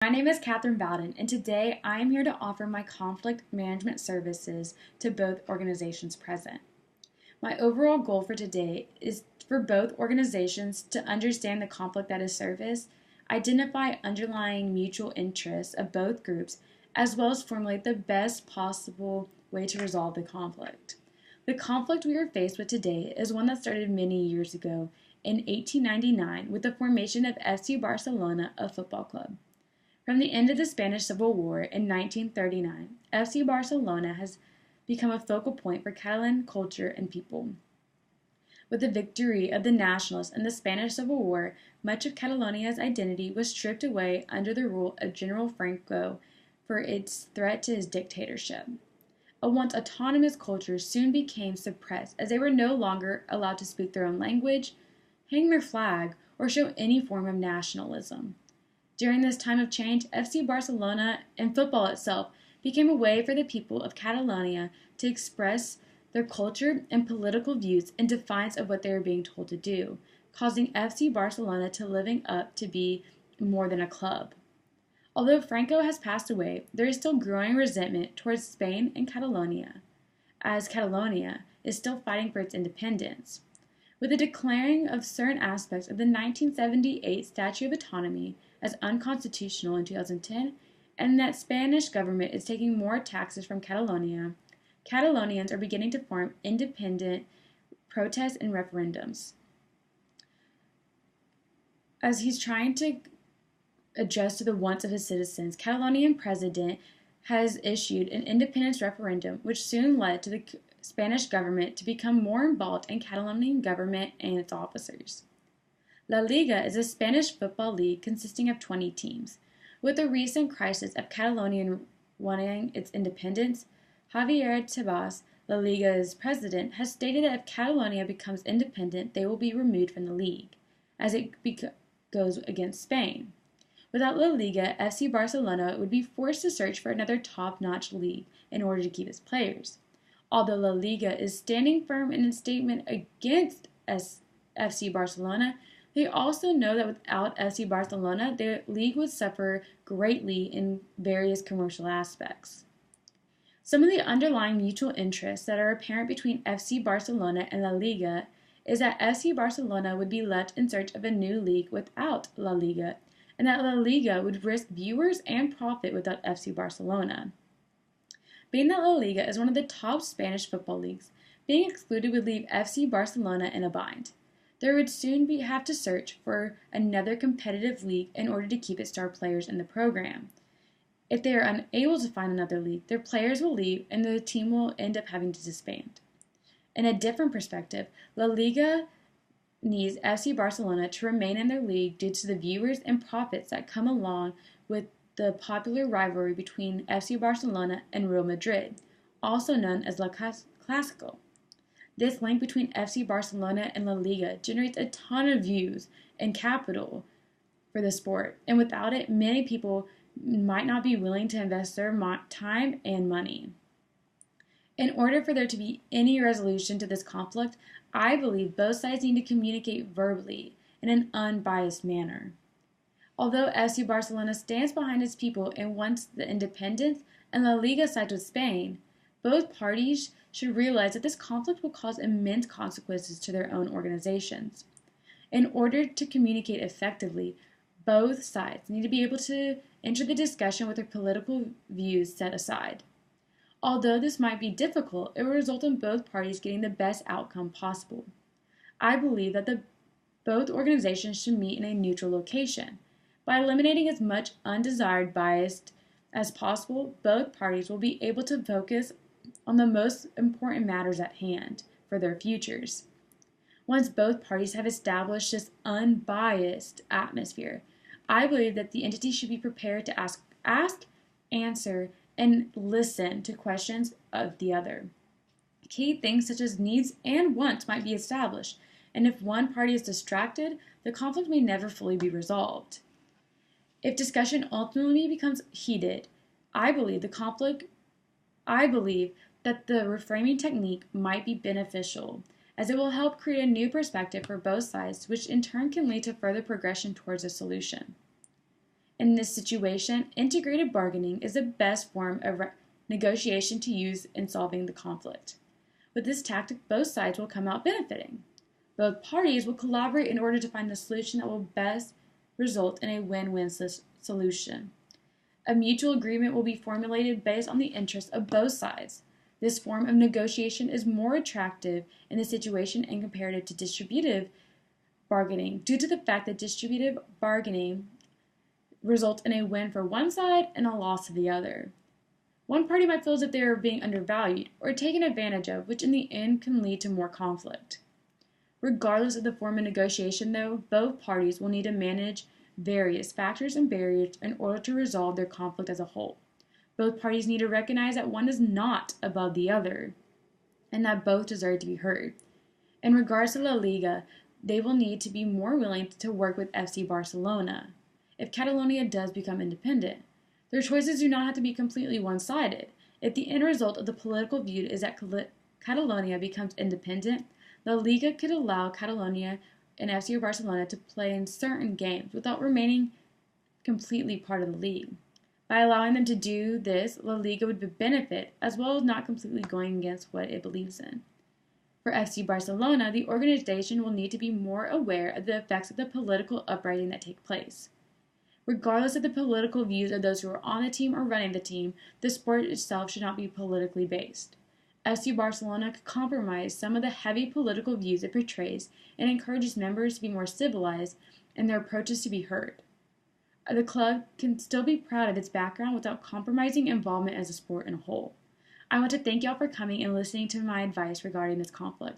My name is Catherine Bowden, and today I am here to offer my conflict management services to both organizations present. My overall goal for today is for both organizations to understand the conflict that is surfaced, identify underlying mutual interests of both groups, as well as formulate the best possible way to resolve the conflict. The conflict we are faced with today is one that started many years ago in 1899 with the formation of FC Barcelona, a football club. From the end of the Spanish Civil War in 1939, FC Barcelona has become a focal point for Catalan culture and people. With the victory of the Nationalists in the Spanish Civil War, much of Catalonia's identity was stripped away under the rule of General Franco for its threat to his dictatorship. A once autonomous culture soon became suppressed as they were no longer allowed to speak their own language, hang their flag, or show any form of nationalism. During this time of change, FC Barcelona and football itself became a way for the people of Catalonia to express their culture and political views in defiance of what they were being told to do, causing FC Barcelona to living up to be more than a club. Although Franco has passed away, there is still growing resentment towards Spain and Catalonia, as Catalonia is still fighting for its independence. With the declaring of certain aspects of the 1978 Statute of Autonomy as unconstitutional in 2010, and that Spanish government is taking more taxes from Catalonia, Catalonians are beginning to form independent protests and referendums. As he's trying to adjust to the wants of his citizens, Catalonian president has issued an independence referendum, which soon led to the Spanish government to become more involved in Catalonian government and its officers. La Liga is a Spanish football league consisting of 20 teams. With the recent crisis of Catalonia wanting its independence, Javier Tebas, La Liga's president, has stated that if Catalonia becomes independent, they will be removed from the league, as it goes against Spain. Without La Liga, FC Barcelona would be forced to search for another top-notch league in order to keep its players. Although La Liga is standing firm in its statement against FC Barcelona, they also know that without FC Barcelona, the league would suffer greatly in various commercial aspects. Some of the underlying mutual interests that are apparent between FC Barcelona and La Liga is that FC Barcelona would be left in search of a new league without La Liga, and that La Liga would risk viewers and profit without FC Barcelona. Being that La Liga is one of the top Spanish football leagues, being excluded would leave FC Barcelona in a bind. There would soon have to search for another competitive league in order to keep its star players in the program. If they are unable to find another league, their players will leave and the team will end up having to disband. In a different perspective, La Liga needs FC Barcelona to remain in their league due to the viewers and profits that come along with the popular rivalry between FC Barcelona and Real Madrid, also known as La Clásico. This link between FC Barcelona and La Liga generates a ton of views and capital for the sport, and without it, many people might not be willing to invest their time and money. In order for there to be any resolution to this conflict, I believe both sides need to communicate verbally in an unbiased manner. Although FC Barcelona stands behind its people and wants the independence, and La Liga sides with Spain, both parties should realize that this conflict will cause immense consequences to their own organizations. In order to communicate effectively, both sides need to be able to enter the discussion with their political views set aside. Although this might be difficult, it will result in both parties getting the best outcome possible. I believe that both organizations should meet in a neutral location. By eliminating as much undesired bias as possible, both parties will be able to focus on the most important matters at hand for their futures. Once both parties have established this unbiased atmosphere, I believe that the entity should be prepared to ask, answer, and listen to questions of the other. Key things such as needs and wants might be established, and if one party is distracted, the conflict may never fully be resolved. If discussion ultimately becomes heated, I believe that the reframing technique might be beneficial, as it will help create a new perspective for both sides, which in turn can lead to further progression towards a solution. In this situation, integrated bargaining is the best form of negotiation to use in solving the conflict. With this tactic, both sides will come out benefiting. Both parties will collaborate in order to find the solution that will best result in a win-win solution. A mutual agreement will be formulated based on the interests of both sides. This form of negotiation is more attractive in this situation and comparative to distributive bargaining due to the fact that distributive bargaining results in a win for one side and a loss of the other. One party might feel as if they are being undervalued or taken advantage of, which in the end can lead to more conflict. Regardless of the form of negotiation, though, both parties will need to manage various factors and barriers in order to resolve their conflict as a whole. Both parties need to recognize that one is not above the other and that both deserve to be heard. In regards to La Liga, they will need to be more willing to work with FC Barcelona if Catalonia does become independent. Their choices do not have to be completely one-sided. If the end result of the political feud is that Catalonia becomes independent, La Liga could allow Catalonia and FC Barcelona to play in certain games without remaining completely part of the league. By allowing them to do this, La Liga would benefit as well as not completely going against what it believes in. For FC Barcelona, the organization will need to be more aware of the effects of the political uprising that take place. Regardless of the political views of those who are on the team or running the team, the sport itself should not be politically based. FC Barcelona could compromise some of the heavy political views it portrays and encourages members to be more civilized and their approaches to be heard. The club can still be proud of its background without compromising involvement as a sport in a whole. I want to thank y'all for coming and listening to my advice regarding this conflict.